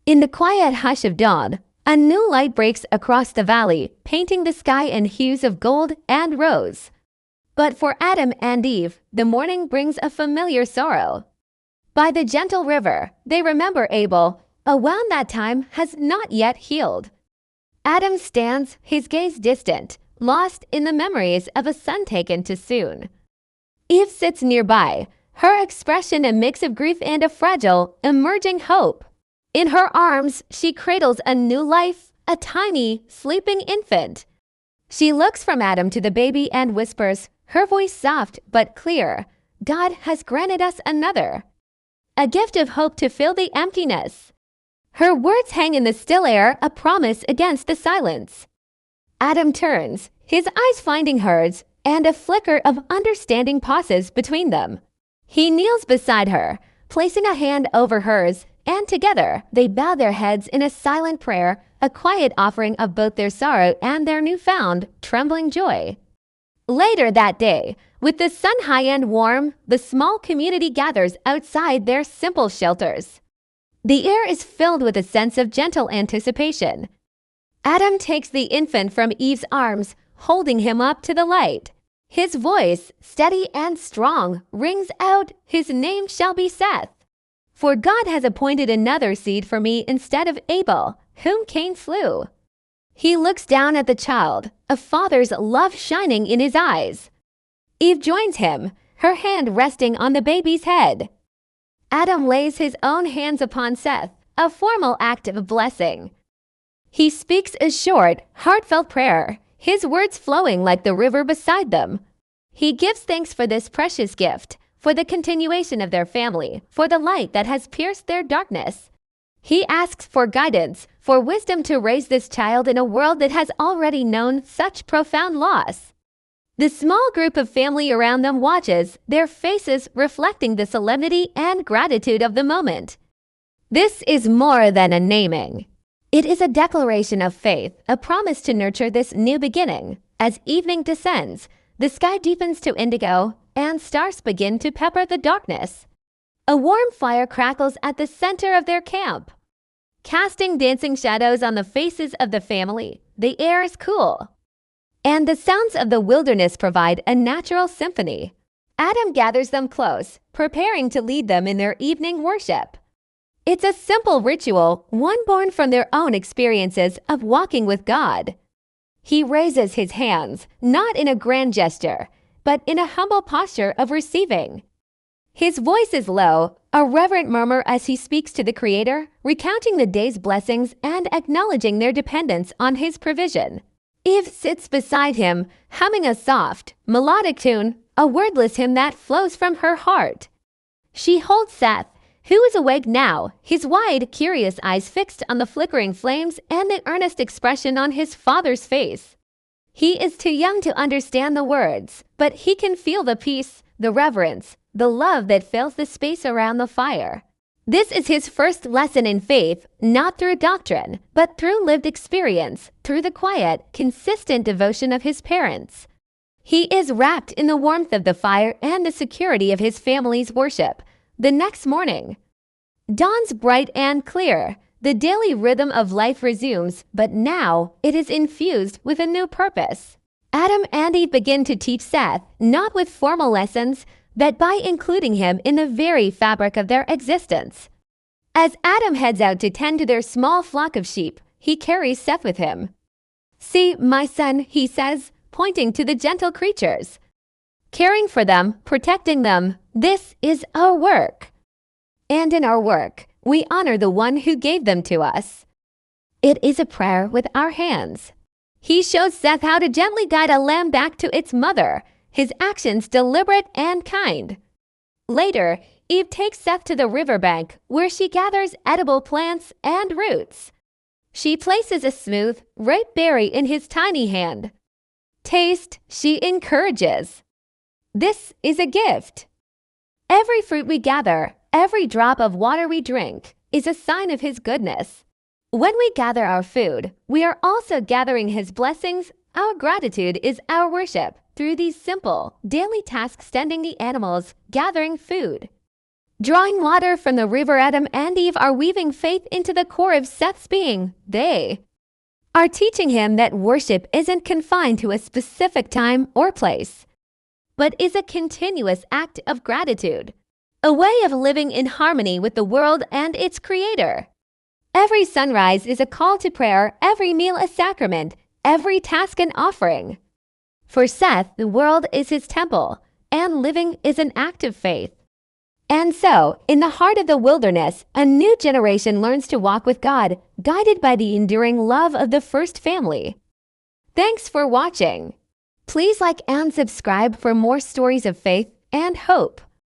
In the quiet hush of dawn, a new light breaks across the valley, painting the sky in hues of gold and rose. But for Adam and Eve, the morning brings a familiar sorrow. By the gentle river, they remember Abel, a wound that time has not yet healed. Adam stands, his gaze distant, lost in the memories of a son taken too soon. Eve sits nearby, her expression a mix of grief and a fragile, emerging hope. In her arms, she cradles a new life, a tiny, sleeping infant. She looks from Adam to the baby and whispers, her voice soft but clear, "God has granted us another, a gift of hope to fill the emptiness." Her words hang in the still air, a promise against the silence. Adam turns, his eyes finding hers, and a flicker of understanding passes between them. He kneels beside her, placing a hand over hers, and together they bow their heads in a silent prayer, a quiet offering of both their sorrow and their newfound, trembling joy. Later that day, with the sun high and warm, the small community gathers outside their simple shelters. The air is filled with a sense of gentle anticipation. Adam takes the infant from Eve's arms, holding him up to the light. His voice, steady and strong, rings out, "His name shall be Seth. For God has appointed another seed for me instead of Abel, whom Cain slew." He looks down at the child, a father's love shining in his eyes. Eve joins him, her hand resting on the baby's head. Adam lays his own hands upon Seth, a formal act of blessing. He speaks a short, heartfelt prayer, his words flowing like the river beside them. He gives thanks for this precious gift, for the continuation of their family, for the light that has pierced their darkness. He asks for guidance, for wisdom to raise this child in a world that has already known such profound loss. The small group of family around them watches, their faces reflecting the solemnity and gratitude of the moment. This is more than a naming. It is a declaration of faith, a promise to nurture this new beginning. As evening descends, the sky deepens to indigo, and stars begin to pepper the darkness. A warm fire crackles at the center of their camp, casting dancing shadows on the faces of the family. The air is cool, and the sounds of the wilderness provide a natural symphony. Adam gathers them close, preparing to lead them in their evening worship. It's a simple ritual, one born from their own experiences of walking with God. He raises his hands, not in a grand gesture, but in a humble posture of receiving. His voice is low, a reverent murmur as he speaks to the Creator, recounting the day's blessings and acknowledging their dependence on his provision. Eve sits beside him, humming a soft, melodic tune, a wordless hymn that flows from her heart. She holds Seth, who is awake now, his wide, curious eyes fixed on the flickering flames and the earnest expression on his father's face. He is too young to understand the words, but he can feel the peace, the reverence, the love that fills the space around the fire. This is his first lesson in faith, not through doctrine, but through lived experience, through the quiet, consistent devotion of his parents. He is wrapped in the warmth of the fire and the security of his family's worship. The next morning dawns bright and clear. The daily rhythm of life resumes, but now it is infused with a new purpose. Adam and Eve begin to teach Seth, not with formal lessons, but by including him in the very fabric of their existence. As Adam heads out to tend to their small flock of sheep, he carries Seth with him. "See, my son," he says, pointing to the gentle creatures. Caring for them, protecting them, this is our work. And in our work, we honor the one who gave them to us. It is a prayer with our hands. He shows Seth how to gently guide a lamb back to its mother, his actions deliberate and kind. Later, Eve takes Seth to the riverbank, where she gathers edible plants and roots. She places a smooth, ripe berry in his tiny hand. "Taste," she encourages. This is a gift. Every fruit we gather, every drop of water we drink, is a sign of his goodness. When we gather our food, we are also gathering his blessings. Our gratitude is our worship through these simple, daily tasks, tending the animals, gathering food. Drawing water from the river, Adam and Eve are weaving faith into the core of Seth's being. They are teaching him that worship isn't confined to a specific time or place, but is a continuous act of gratitude, a way of living in harmony with the world and its creator. Every sunrise is a call to prayer, every meal a sacrament, every task an offering. For Seth, the world is his temple, and living is an act of faith. And so, in the heart of the wilderness, a new generation learns to walk with God, guided by the enduring love of the first family. Thanks for watching. Please like and subscribe for more stories of faith and hope.